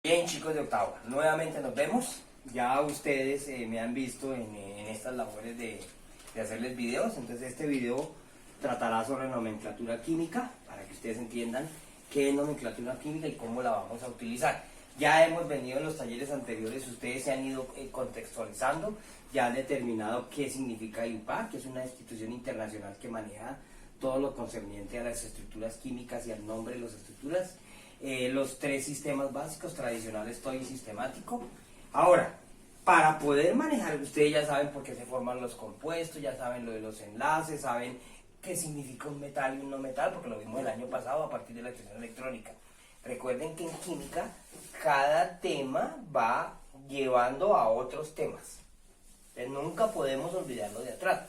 Bien, chicos de octavo, nuevamente nos vemos. Ya ustedes me han visto en estas labores de hacerles videos. Entonces este video tratará sobre nomenclatura química, para que ustedes entiendan qué es nomenclatura química y cómo la vamos a utilizar. Ya hemos venido en los talleres anteriores, ustedes se han ido contextualizando, ya han determinado qué significa IUPAC, que es una institución internacional que maneja todo lo concerniente a las estructuras químicas y al nombre de las estructuras. Los tres sistemas básicos, tradicional, estoy y sistemático. Ahora, para poder manejar, ustedes ya saben por qué se forman los compuestos, ya saben lo de los enlaces, saben qué significa un metal y un no metal, porque lo vimos el año pasado a partir de la expresión electrónica. Recuerden que en química cada tema va llevando a otros temas. Entonces nunca podemos olvidarlo de atrás.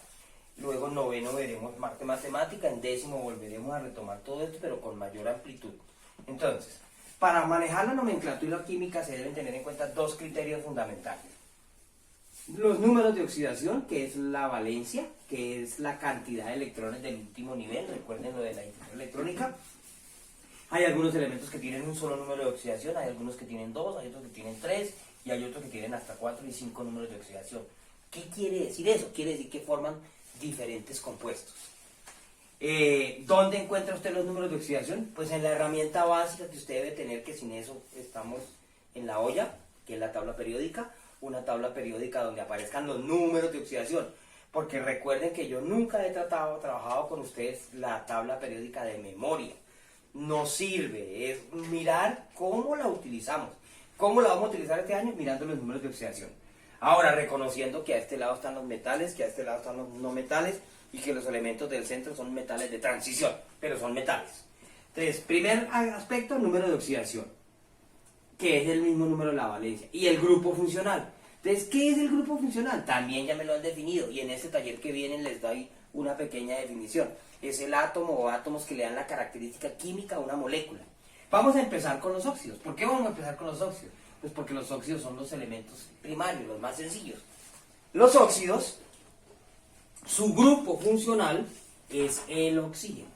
Luego en noveno veremos matemática, en décimo volveremos a retomar todo esto, pero con mayor amplitud. Entonces, para manejar la nomenclatura química se deben tener en cuenta dos criterios fundamentales. Los números de oxidación, que es la valencia, que es la cantidad de electrones del último nivel, recuerden lo de la infusión electrónica. Hay algunos elementos que tienen un solo número de oxidación, hay algunos que tienen dos, hay otros que tienen tres, y hay otros que tienen hasta 4 y 5 números de oxidación. ¿Qué quiere decir eso? Quiere decir que forman diferentes compuestos. ¿Dónde encuentra usted los números de oxidación? Pues en la herramienta básica que usted debe tener, que sin eso estamos en la olla, que es la tabla periódica, una tabla periódica donde aparezcan los números de oxidación, porque recuerden que yo nunca he trabajado con ustedes la tabla periódica de memoria. No sirve, es mirar cómo la utilizamos. ¿Cómo la vamos a utilizar este año? Mirando los números de oxidación. Ahora, reconociendo que a este lado están los metales, que a este lado están los no metales, y que los elementos del centro son metales de transición, pero son metales. Entonces, primer aspecto, número de oxidación, que es el mismo número de la valencia, y el grupo funcional. Entonces, ¿qué es el grupo funcional? También ya me lo han definido, y en este taller que viene les doy una pequeña definición. Es el átomo o átomos que le dan la característica química a una molécula. Vamos a empezar con los óxidos. ¿Por qué vamos a empezar con los óxidos? Pues porque los óxidos son los elementos primarios, los más sencillos. Los óxidos, su grupo funcional es el oxígeno.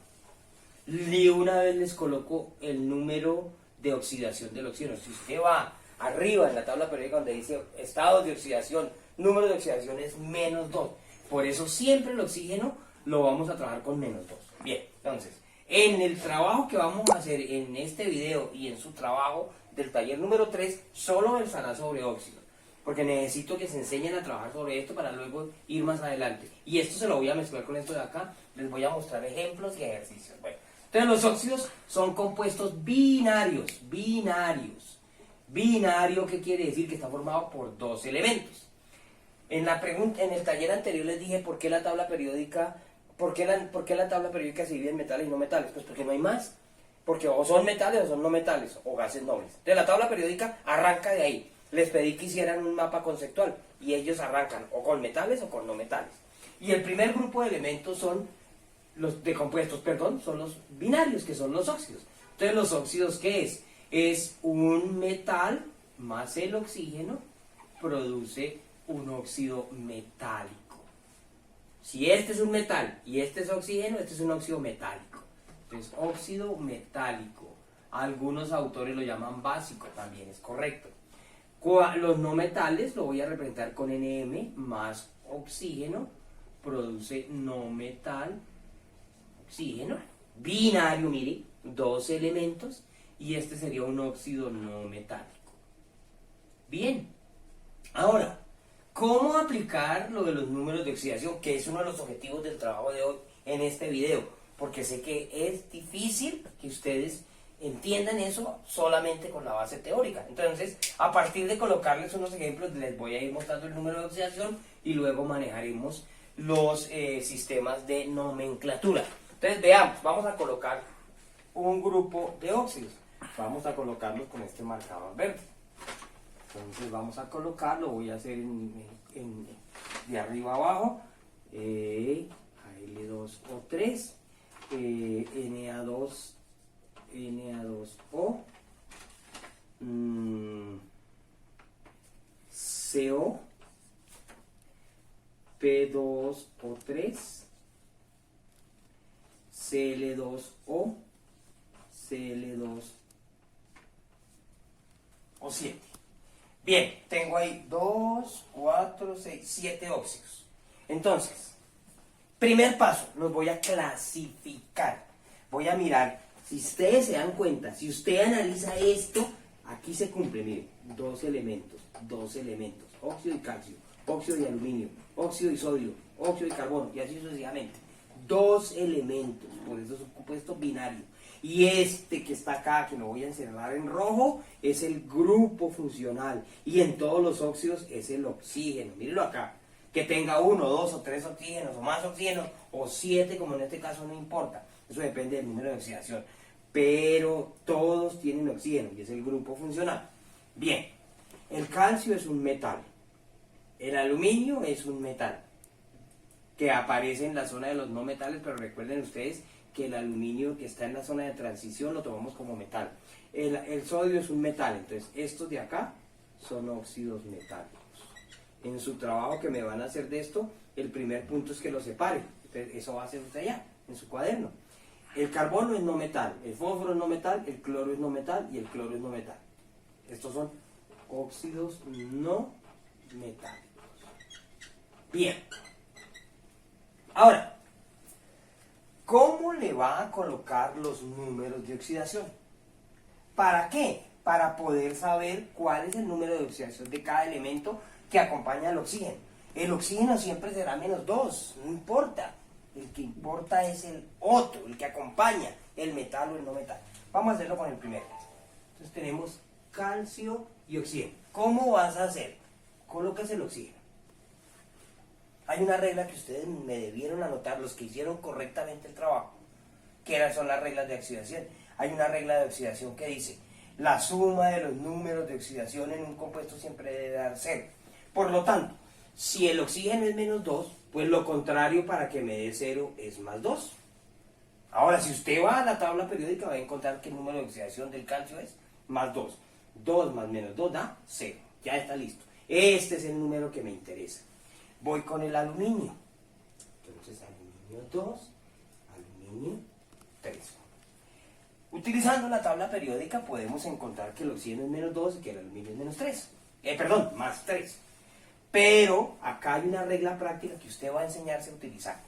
Y una vez les coloco el número de oxidación del oxígeno. Si usted va arriba en la tabla periódica donde dice estados de oxidación, número de oxidación es -2. Por eso siempre el oxígeno lo vamos a trabajar con -2. Bien, entonces, en el trabajo que vamos a hacer en este video y en su trabajo del taller número 3, solo versará sobre óxidos, porque necesito que se enseñen a trabajar sobre esto para luego ir más adelante. Y esto se lo voy a mezclar con esto de acá, les voy a mostrar ejemplos y ejercicios. Bueno, entonces los óxidos son compuestos binarios. Binario, ¿qué quiere decir? Que está formado por dos elementos. En el taller anterior les dije por qué la tabla periódica, por qué la tabla periódica se divide en metales y no metales. Pues porque no hay más. Porque o son metales o son no metales, o gases nobles. Entonces la tabla periódica arranca de ahí. Les pedí que hicieran un mapa conceptual y ellos arrancan o con metales o con no metales. Y el primer grupo de elementos son los de compuestos, son los binarios, que son los óxidos. Entonces los óxidos, ¿qué es? Es un metal más el oxígeno produce un óxido metálico. Si este es un metal y este es oxígeno, este es un óxido metálico. Entonces, óxido metálico. Algunos autores lo llaman básico, también es correcto. Los no metales lo voy a representar con Nm más oxígeno, produce no metal, oxígeno, binario, mire, dos elementos, y este sería un óxido no metálico. Bien, ahora, ¿cómo aplicar lo de los números de oxidación? Que es uno de los objetivos del trabajo de hoy en este video, porque sé que es difícil que ustedes entiendan eso solamente con la base teórica. Entonces, a partir de colocarles unos ejemplos, les voy a ir mostrando el número de oxidación y luego manejaremos los sistemas de nomenclatura. Entonces, veamos, vamos a colocar un grupo de óxidos. Vamos a colocarlos con este marcador verde. Entonces, vamos a colocarlo, voy a hacer de arriba a abajo, Al2O3, Na2O, CO, P2O3, Cl2O, Cl2O, o 7. Bien, tengo ahí 2, 4, 6, 7 óxidos. Entonces, primer paso, los voy a clasificar. Voy a mirar, si ustedes se dan cuenta, si usted analiza esto, aquí se cumple, mire, dos elementos, óxido y calcio, óxido y aluminio, óxido y sodio, óxido y carbono, y así sucesivamente. Dos elementos, por eso es un compuesto binario. Y este que está acá, que lo voy a encerrar en rojo, es el grupo funcional. Y en todos los óxidos es el oxígeno. Mírenlo acá. Que tenga 1, 2 o 3 oxígenos, o más oxígenos, o 7, como en este caso, no importa. Eso depende del número de oxidación. Pero todos tienen oxígeno y es el grupo funcional. Bien, el calcio es un metal. El aluminio es un metal que aparece en la zona de los no metales, pero recuerden ustedes que el aluminio que está en la zona de transición lo tomamos como metal. El sodio es un metal, entonces estos de acá son óxidos metálicos. En su trabajo que me van a hacer de esto, el primer punto es que lo separe. Entonces eso va a hacer usted allá, en su cuaderno. El carbono es no metal, el fósforo es no metal, el cloro es no metal y el cloro es no metal. Estos son óxidos no metálicos. Bien. Ahora, ¿cómo le va a colocar los números de oxidación? ¿Para qué? Para poder saber cuál es el número de oxidación de cada elemento que acompaña al oxígeno. El oxígeno siempre será -2, no importa. El que importa es el otro, el que acompaña el metal o el no metal. Vamos a hacerlo con el primero. Entonces tenemos calcio y oxígeno. ¿Cómo vas a hacer? Colocas el oxígeno. Hay una regla que ustedes me debieron anotar, los que hicieron correctamente el trabajo, que son las reglas de oxidación. Hay una regla de oxidación que dice, la suma de los números de oxidación en un compuesto siempre debe dar 0. Por lo tanto, si el oxígeno es -2, pues lo contrario para que me dé 0 es +2. Ahora, si usted va a la tabla periódica, va a encontrar que el número de oxidación del calcio es +2. 2 más -2 da 0. Ya está listo. Este es el número que me interesa. Voy con el aluminio. Entonces, aluminio 2, aluminio 3. Utilizando la tabla periódica podemos encontrar que el oxígeno es -2 y que el aluminio es -3. Más 3. Pero acá hay una regla práctica que usted va a enseñarse a utilizar.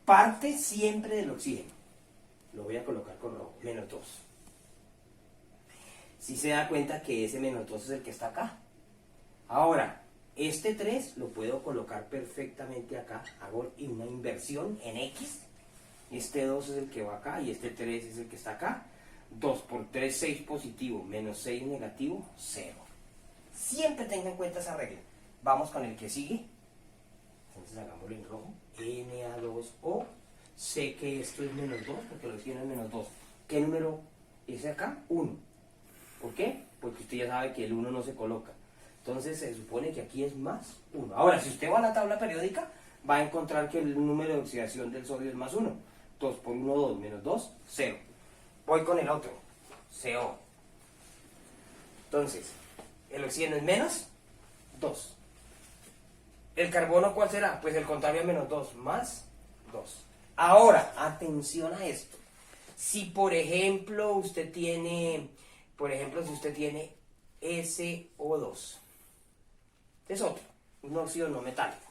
Parte siempre del oxígeno. Lo voy a colocar con rojo, -2. Si se da cuenta que ese -2 es el que está acá. Ahora, este 3 lo puedo colocar perfectamente acá. Hago una inversión en X. Este 2 es el que va acá y este 3 es el que está acá. 2 por 3, 6 positivo, -6 negativo, 0. Siempre tenga en cuenta esa regla. Vamos con el que sigue. Entonces hagámoslo en rojo. Na2O. Sé que esto es -2 porque el oxígeno es -2. ¿Qué número es acá? 1. ¿Por qué? Porque usted ya sabe que el 1 no se coloca. Entonces se supone que aquí es +1. Ahora, si usted va a la tabla periódica, va a encontrar que el número de oxidación del sodio es +1. 2 por 1, 2, -2, 0. Voy con el otro, CO. Entonces, el oxígeno es -2. ¿El carbono cuál será? Pues el contrario a -2, +2. Ahora, atención a esto. Si por ejemplo usted tiene, si usted tiene SO2, es otro, un óxido no metálico.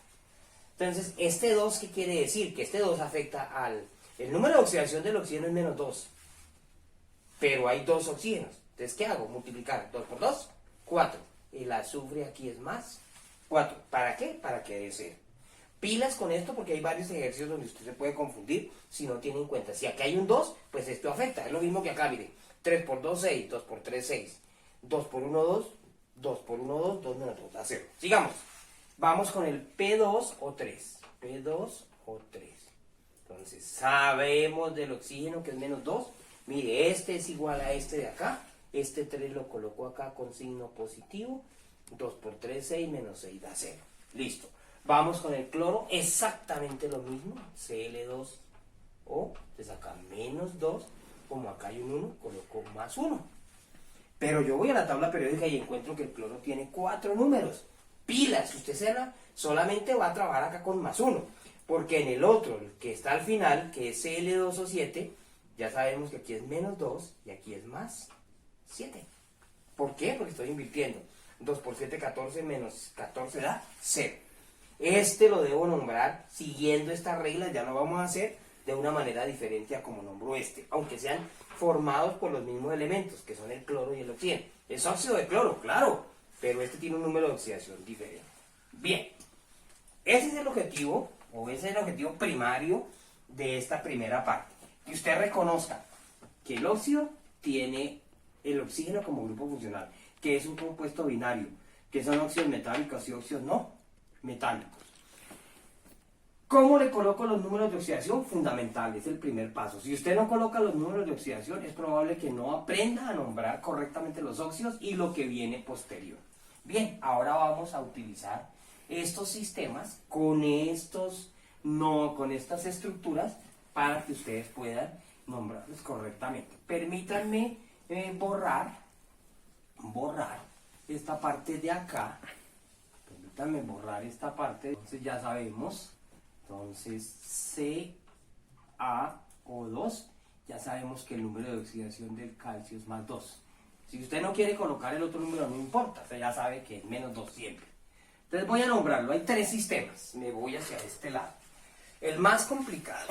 Entonces, este 2, ¿qué quiere decir? Que este 2 afecta el número de oxidación del oxígeno es -2, pero hay 2 oxígenos. Entonces, ¿qué hago? Multiplicar 2 por 2, 4. El azufre aquí es +4. ¿Para qué? Para que dé 0. Pilas con esto porque hay varios ejercicios donde usted se puede confundir si no tiene en cuenta. Si aquí hay un 2, pues esto afecta. Es lo mismo que acá, mire. 3 por 2, 6. 2 por 3, 6. 2 por 1, 2. 2 por 1, 2. 2 menos 2 da 0. Sigamos. Vamos con el P2 o 3. P2 o 3. Entonces, sabemos del oxígeno que es -2. Mire, este es igual a este de acá. Este 3 lo coloco acá con signo positivo. 2 por 3, 6, menos 6 da 0. Listo. Vamos con el cloro. Exactamente lo mismo. Cl2O. Entonces acá -2. Como acá hay un 1, coloco +1. Pero yo voy a la tabla periódica y encuentro que el cloro tiene 4 números. Pilas. Usted solamente va a trabajar acá con +1. Porque en el otro, el que está al final, que es Cl2O7, ya sabemos que aquí es -2 y aquí es +7. ¿Por qué? Porque estoy invirtiendo. 2 por 7, 14, menos 14 da 0. Este lo debo nombrar siguiendo estas reglas, ya lo vamos a hacer de una manera diferente a como nombro este, aunque sean formados por los mismos elementos, que son el cloro y el oxígeno. Es óxido de cloro, claro, pero este tiene un número de oxidación diferente. Bien, ese es el objetivo, o ese es el objetivo primario de esta primera parte. Que usted reconozca que el óxido tiene el oxígeno como grupo funcional, que es un compuesto binario, que son óxidos metálicos y óxidos no metálicos. ¿Cómo le coloco los números de oxidación? Fundamental, es el primer paso. Si usted no coloca los números de oxidación, es probable que no aprenda a nombrar correctamente los óxidos y lo que viene posterior. Bien, ahora vamos a utilizar estos sistemas con estas estructuras para que ustedes puedan nombrarlos correctamente. Permítanme borrar esta parte de acá. Permítanme borrar esta parte. Entonces ya sabemos. Entonces CaO2, ya sabemos que el número de oxidación del calcio es más 2. Si usted no quiere colocar el otro número, no importa, usted ya sabe que es menos 2 siempre. Entonces voy a nombrarlo, hay 3 sistemas, me voy hacia este lado. El más complicado.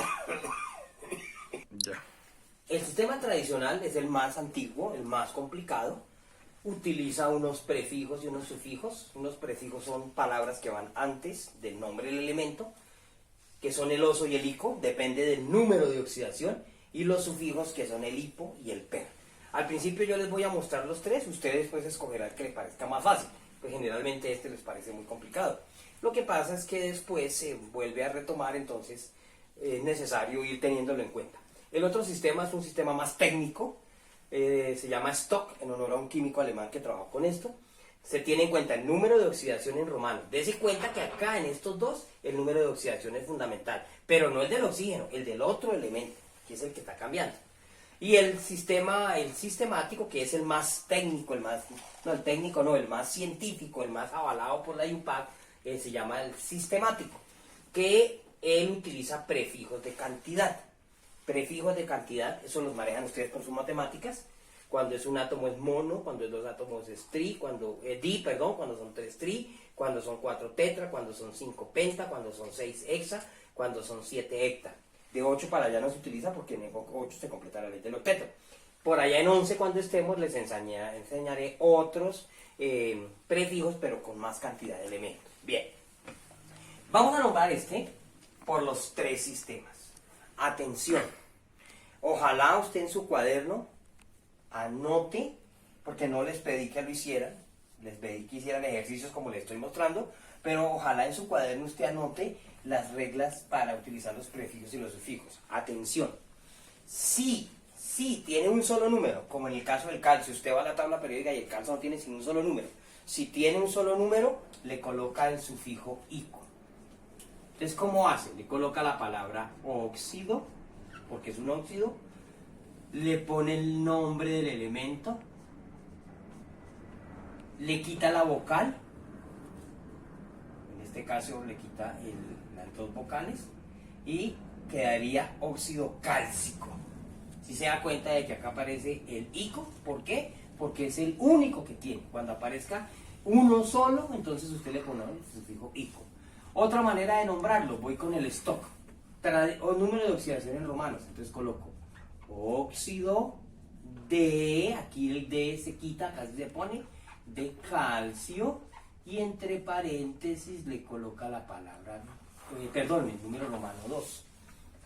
El sistema tradicional es el más antiguo, el más complicado. Utiliza unos prefijos y unos sufijos. Unos prefijos son palabras que van antes del nombre del elemento, que son el oso y el ico, depende del número de oxidación, y los sufijos que son el hipo y el per. Al principio yo les voy a mostrar los 3, ustedes pues escogerán que les parezca más fácil, pues generalmente este les parece muy complicado. Lo que pasa es que después se vuelve a retomar, entonces es necesario ir teniéndolo en cuenta. El otro sistema es un sistema más técnico, se llama Stock, en honor a un químico alemán que trabajó con esto. Se tiene en cuenta el número de oxidación en romano. Dese cuenta que acá en estos dos el número de oxidación es fundamental, pero no el del oxígeno, el del otro elemento, que es el que está cambiando. Y el sistemático, que es el más técnico, el más científico, el más avalado por la IUPAC, se llama el sistemático, que él utiliza prefijos de cantidad. Prefijos de cantidad, eso los manejan ustedes con sus matemáticas. Cuando es un átomo es mono, cuando es 2 átomos es tri, cuando son 3 tri, cuando son 4 tetra, cuando son 5 penta, cuando son 6 hexa, cuando son 7 hecta. De 8 para allá no se utiliza porque en 8 se completa la ley del octeto. Por allá en 11 cuando estemos les enseñaré otros prefijos, pero con más cantidad de elementos. Bien, vamos a nombrar este por los 3 sistemas. Atención, ojalá usted en su cuaderno anote, porque no les pedí que lo hicieran, les pedí que hicieran ejercicios como les estoy mostrando, pero ojalá en su cuaderno usted anote las reglas para utilizar los prefijos y los sufijos. Atención, si tiene un solo número, como en el caso del calcio, usted va a la tabla periódica y el calcio no tiene sino un solo número. Si tiene un solo número, le coloca el sufijo ico. Entonces, ¿cómo hace? Le coloca la palabra óxido, porque es un óxido, le pone el nombre del elemento, le quita la vocal, en este caso le quita las 2 vocales, y quedaría óxido cálcico. Si se da cuenta de que acá aparece el ico, ¿por qué? Porque es el único que tiene. Cuando aparezca uno solo, entonces usted le pone el sufijo ico. Otra manera de nombrarlo, voy con el stock, o número de oxidación en romanos, entonces coloco óxido de, aquí el D se quita, acá se pone, de calcio, y entre paréntesis le coloca la palabra, el número romano 2.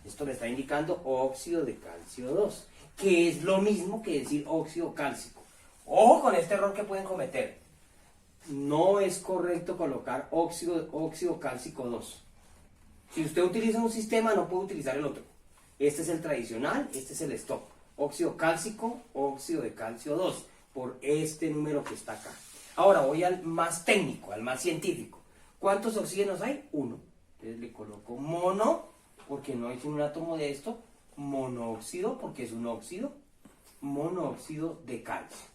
Esto le está indicando óxido de calcio 2, que es lo mismo que decir óxido cálcico. Ojo con este error que pueden cometer. No es correcto colocar óxido cálcico 2. Si usted utiliza un sistema, no puede utilizar el otro. Este es el tradicional, este es el stock. Óxido cálcico, óxido de calcio 2, por este número que está acá. Ahora voy al más técnico, al más científico. ¿Cuántos oxígenos hay? 1. Entonces le coloco mono, porque no es un átomo de esto. Monóxido, porque es un óxido. Monóxido de calcio.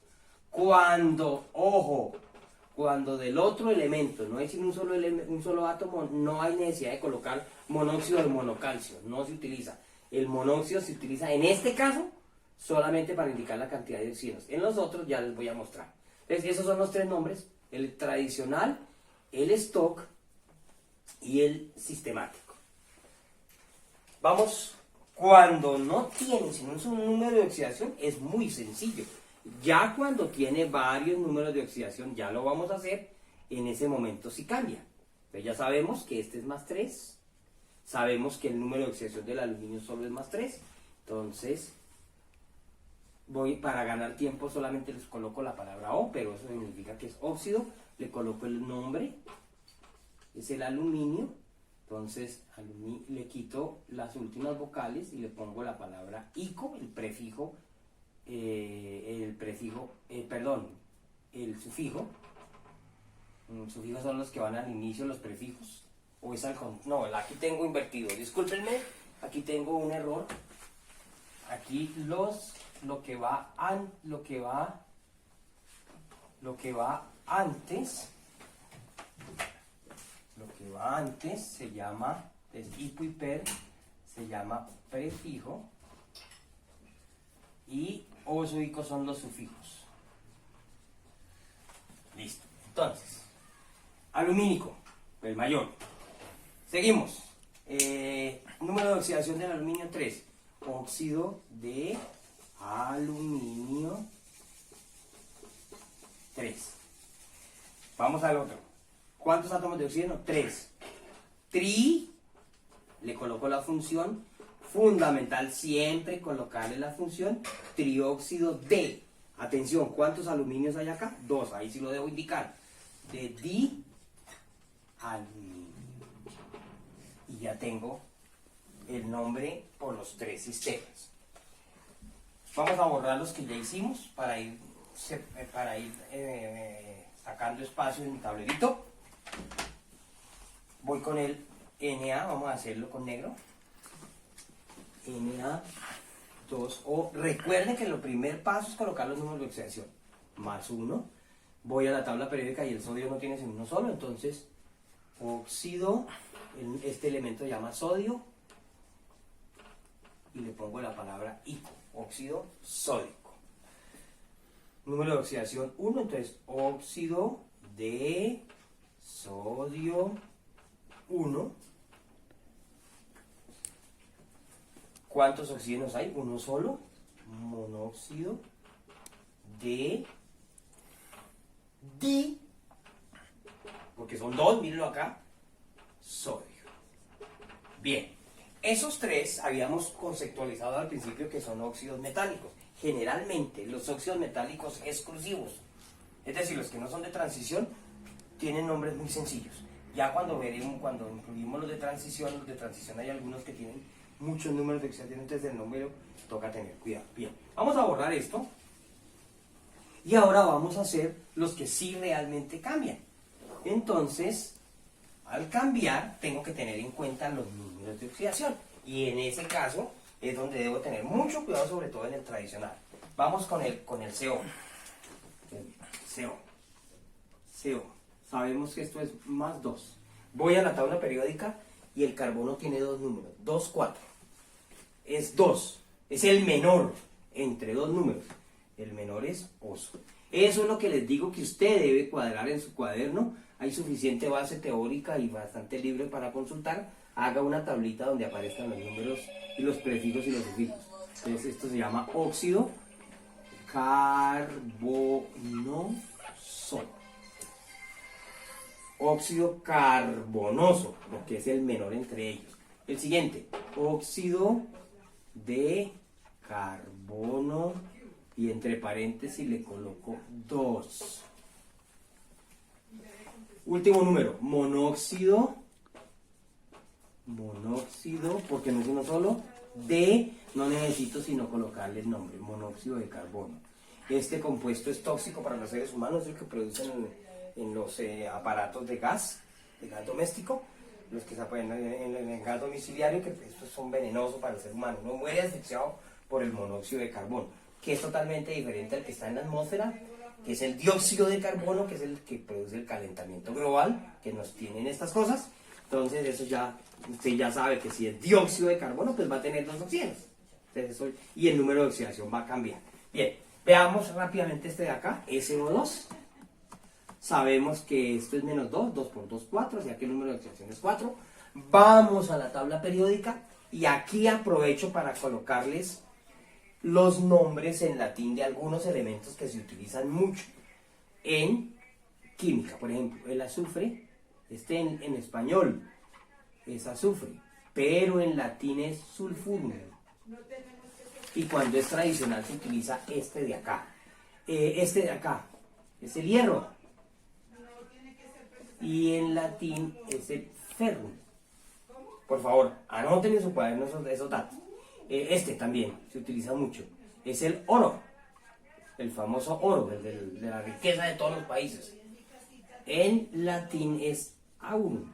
Cuando del otro elemento no es un solo átomo, no hay necesidad de colocar monóxido de monocalcio, no se utiliza. El monóxido se utiliza en este caso solamente para indicar la cantidad de oxígenos. En los otros ya les voy a mostrar. Entonces, esos son los tres nombres: el tradicional, el stock y el sistemático. Vamos, cuando no tiene sino un número de oxidación, es muy sencillo. Ya cuando tiene varios números de oxidación, ya lo vamos a hacer, en ese momento sí cambia. Entonces ya sabemos que este es más 3, sabemos que el número de oxidación del aluminio solo es más 3, entonces para ganar tiempo solamente les coloco la palabra O, pero eso significa que es óxido, le coloco el nombre, es el aluminio, entonces le quito las últimas vocales y le pongo la palabra ICO, el sufijo. Sufijos son los que van al inicio, los prefijos, o es no, aquí tengo invertido, discúlpenme, aquí tengo un error, aquí lo que va antes se llama, es hipo y per, se llama prefijo, y oso y ico son los sufijos. Listo. Entonces, alumínico, el mayor. Seguimos. Número de oxidación del aluminio 3. Óxido de aluminio 3. Vamos al otro. ¿Cuántos átomos de oxígeno? 3. Le coloco la función. Fundamental siempre colocarle la función trióxido de. Atención, ¿cuántos aluminios hay acá? 2, ahí sí lo debo indicar. De dialuminio. Y ya tengo el nombre por los 3 sistemas. Vamos a borrar los que ya hicimos para ir sacando espacio en mi tablerito. Voy con el Na, vamos a hacerlo con negro. Na2O. Recuerden que el primer paso es colocar los números de oxidación. Más 1. Voy a la tabla periódica y el sodio no tiene sino uno solo, entonces óxido, este elemento se llama sodio, y le pongo la palabra ICO, óxido sódico. Número de oxidación 1, entonces óxido de sodio 1. ¿Cuántos oxígenos hay? Uno solo. Monóxido de porque son 2, mírenlo acá, sodio. Bien, esos 3 habíamos conceptualizado al principio que son óxidos metálicos. Generalmente los óxidos metálicos exclusivos, es decir, los que no son de transición, tienen nombres muy sencillos. Ya cuando incluimos los de transición hay algunos que tienen muchos números de oxidación, entonces el número toca tener cuidado. Bien, vamos a borrar esto. Y ahora vamos a hacer los que sí realmente cambian. Entonces, al cambiar, tengo que tener en cuenta los números de oxidación. Y en ese caso es donde debo tener mucho cuidado, sobre todo en el tradicional. Vamos con el CO. CO. Sabemos que esto es más 2. Voy a la tabla periódica y el carbono tiene 2 números. 2, 4. Es 2. Es el menor entre 2 números. El menor es oso. Eso es lo que les digo que usted debe cuadrar en su cuaderno. Hay suficiente base teórica y bastante libre para consultar. Haga una tablita donde aparezcan los números y los prefijos y los sufijos. Entonces esto se llama óxido carbonoso. Óxido carbonoso, porque es el menor entre ellos. El siguiente, óxido de carbono, y entre paréntesis le coloco 2. Último número, monóxido, porque no es uno solo, no necesito sino colocarle el nombre, monóxido de carbono. Este compuesto es tóxico para los seres humanos, es el que producen en los aparatos de gas doméstico, los que se apoyan en el gas domiciliario, que estos son venenosos para el ser humano. Uno muere asfixiado por el monóxido de carbono, que es totalmente diferente al que está en la atmósfera, que es el dióxido de carbono, que es el que produce el calentamiento global, que nos tienen estas cosas. Entonces eso ya, usted ya sabe que si es dióxido de carbono, pues va a tener 2 oxígenos. Entonces y el número de oxidación va a cambiar. Bien, Veamos rápidamente este de acá, SO2. Sabemos que esto es menos 2, 2 por 2, 4, o sea que el número de oxidación es 4. Vamos a la tabla periódica y aquí aprovecho para colocarles los nombres en latín de algunos elementos que se utilizan mucho en química. Por ejemplo, el azufre, en español es azufre, pero en latín es sulfurum. Y cuando es tradicional se utiliza este de acá. Este de acá es el hierro. Y en latín es el ferrum. Por favor, anoten en su cuaderno esos datos. Este también se utiliza mucho. Es el oro. El famoso oro, de la riqueza de todos los países. En latín es aurum.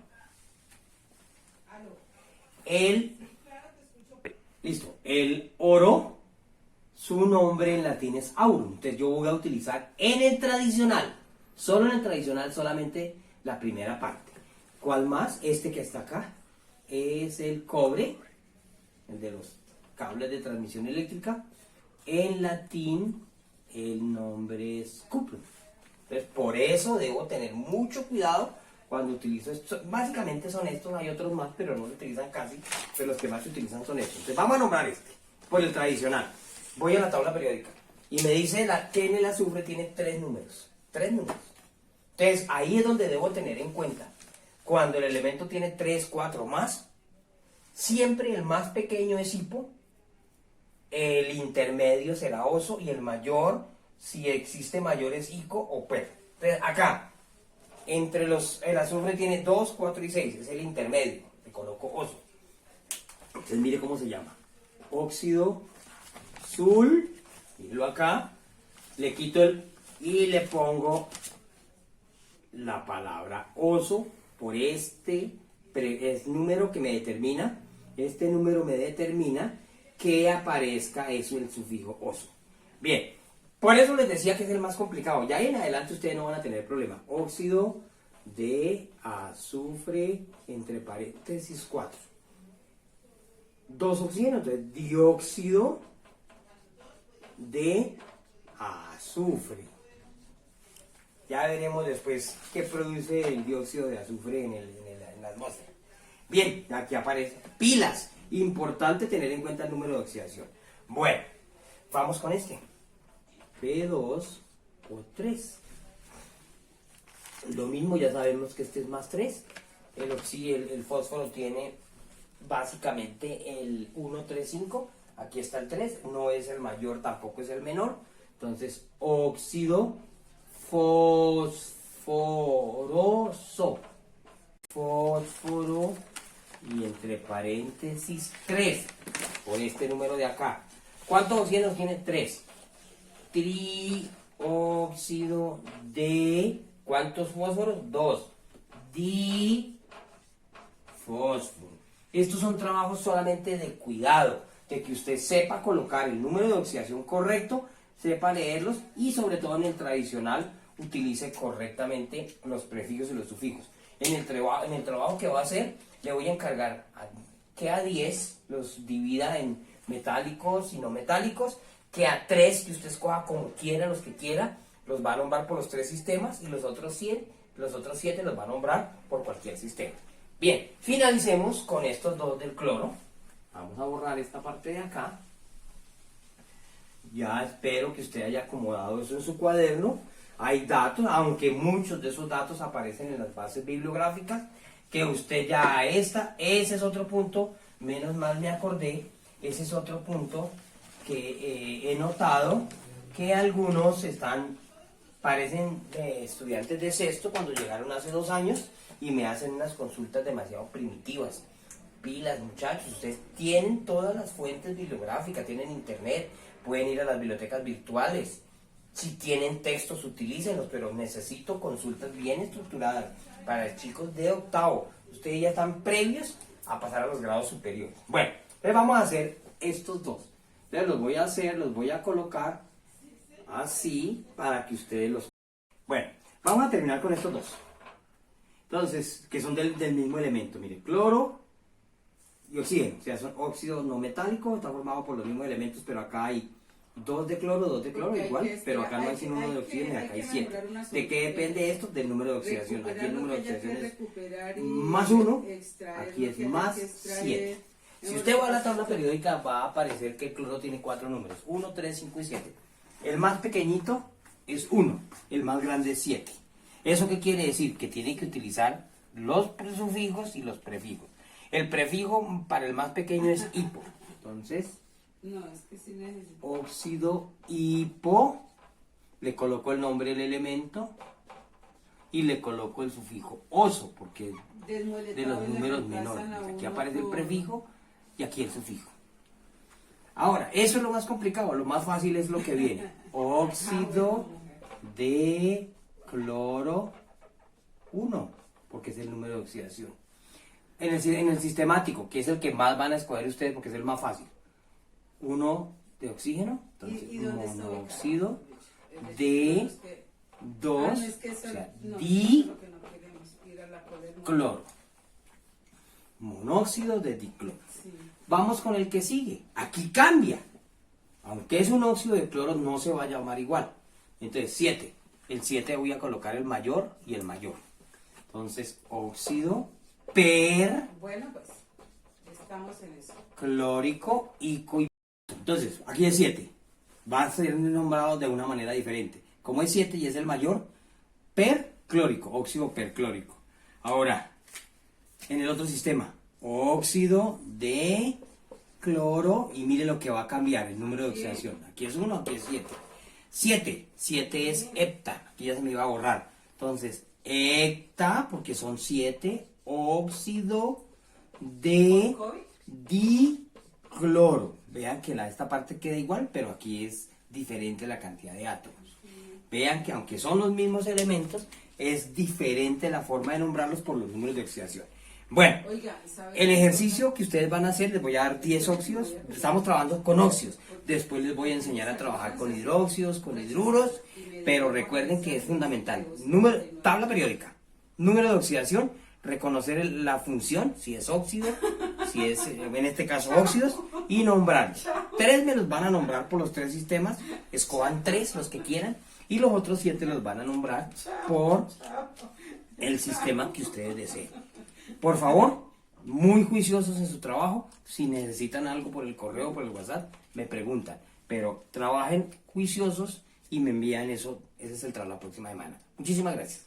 Listo. El oro, su nombre en latín es aurum. Entonces yo voy a utilizar en el tradicional, solo en el tradicional, solamente la primera parte. ¿Cuál más? Este que está acá es el cobre, el de los cables de transmisión eléctrica. En latín el nombre es cuprum. Entonces por eso debo tener mucho cuidado cuando utilizo esto. Básicamente son estos, hay otros más, pero no se utilizan casi, pero los que más se utilizan son estos. Entonces vamos a nombrar este, por el tradicional. Voy a la tabla periódica y me dice que en el azufre tiene 3 números. 3 números. Entonces ahí es donde debo tener en cuenta. Cuando el elemento tiene 3, 4 más, siempre el más pequeño es hipo, el intermedio será oso y el mayor, si existe mayor, es ico o per. Entonces acá, entre el azufre tiene 2, 4 y 6, es el intermedio, le coloco oso. Entonces mire cómo se llama. Óxido, sul, míralo acá, le quito y le pongo la palabra oso por este número que me determina. Este número me determina que aparezca eso, el sufijo oso. Bien, por eso les decía que es el más complicado. Ya en adelante ustedes no van a tener problema. Óxido de azufre, entre paréntesis 4. 2 oxígenos, entonces dióxido de azufre. Ya veremos después qué produce el dióxido de azufre en la atmósfera. Bien, aquí aparece pilas. Importante tener en cuenta el número de oxidación. Bueno, vamos con este. P2 O3. Lo mismo, ya sabemos que este es más 3. El fósforo tiene básicamente el 1,3,5. Aquí está el 3. No es el mayor, tampoco es el menor. Entonces, óxido fosforoso. Fósforo y entre paréntesis 3 por este número de acá. ¿Cuántos oxígenos tiene? 3. Trióxido de ¿cuántos fósforos? 2. Difósforo. Estos son trabajos solamente de cuidado, de que usted sepa colocar el número de oxidación correcto, sepa leerlos y sobre todo en el tradicional utilice correctamente los prefijos y los sufijos. En el trabajo que va a hacer, le voy a encargar que a 10 los divida en metálicos y no metálicos, que a 3 que usted escoja como quiera, los que quiera, los va a nombrar por los 3 sistemas y los otros 7 los va a nombrar por cualquier sistema. Bien, finalicemos con estos dos del cloro. Vamos a borrar esta parte de acá. Ya espero que usted haya acomodado eso en su cuaderno. Hay datos, aunque muchos de esos datos aparecen en las bases bibliográficas, que usted ya ese es otro punto, menos mal me acordé, ese es otro punto que he notado, que algunos parecen estudiantes de sexto cuando llegaron hace 2 años y me hacen unas consultas demasiado primitivas. Pilas, muchachos, ustedes tienen todas las fuentes bibliográficas, tienen internet, pueden ir a las bibliotecas virtuales. Si tienen textos, utilícenlos, pero necesito consultas bien estructuradas para chicos de octavo. Ustedes ya están previos a pasar a los grados superiores. Bueno, entonces vamos a hacer estos dos. Entonces los voy a colocar así para que ustedes los... Bueno, vamos a terminar con estos dos. Entonces, que son del mismo elemento. Mire, cloro y oxígeno. O sea, son óxidos no metálicos, está formado por los mismos elementos, pero acá hay 2 de cloro, 2 de cloro, Porque hay igual, que- pero acá no hay que- sino 1 de hay que- oxígeno y hay acá hay que 7. nombrar una ¿De qué depende esto? Del número de oxidación. Aquí el número de oxidación es más 1, aquí es más 7. Si usted va a la tabla periódica va a aparecer que el cloro tiene 4 números, 1, 3, 5 y 7. El más pequeñito es 1, el más grande es 7. ¿Eso qué quiere decir? Que tiene que utilizar los sufijos y los prefijos. El prefijo para el más pequeño es hipo. Entonces, No, es que sí necesito. óxido hipo, le coloco el nombre del elemento y le coloco el sufijo oso, porque es de los números menores. Aquí aparece el prefijo y aquí el sufijo. Ahora, eso es lo más complicado, lo más fácil es lo que viene. Óxido de cloro 1, porque es el número de oxidación. En el sistemático, que es el que más van a escoger ustedes porque es el más fácil. 1 de oxígeno, entonces ¿Y dónde está monóxido ubicado? de 2, Ah, no, es que eso, o sea, no, di eso es lo que no queremos, ir a la poder- cloro. Monóxido de dicloro. Sí. Vamos con el que sigue. Aquí cambia. Aunque es un óxido de cloro, no se va a llamar igual. Entonces, 7. El 7 voy a colocar el mayor y el mayor. Entonces, óxido Bueno, pues, estamos en eso. perclórico y entonces, aquí es 7. Va a ser nombrado de una manera diferente. Como es 7 y es el mayor, perclórico, óxido perclórico. Ahora, en el otro sistema, óxido de cloro, y mire lo que va a cambiar, el número de oxidación. Aquí es 1, aquí es 7. 7 es hepta, aquí ya se me iba a borrar. Entonces, hepta, porque son 7, óxido de dicloro. Vean que esta parte queda igual, pero aquí es diferente la cantidad de átomos. Vean que aunque son los mismos elementos, es diferente la forma de nombrarlos por los números de oxidación. Bueno, Oiga, ¿sabe el qué ejercicio cosa? que ustedes van a hacer, les voy a dar 10 óxidos. Estamos trabajando con óxidos. Después les voy a enseñar a trabajar con hidróxidos, con hidruros, pero recuerden que es fundamental. Tabla periódica, número de oxidación, reconocer la función, si es óxido, si es en este caso óxidos, y nombrarlos. 3 me los van a nombrar por los 3 sistemas, escojan 3 los que quieran, y los otros 7 los van a nombrar por el sistema que ustedes deseen. Por favor, muy juiciosos en su trabajo. Si necesitan algo por el correo o por el WhatsApp, me preguntan. Pero trabajen juiciosos y me envían eso. Ese es el tras la próxima semana. Muchísimas gracias.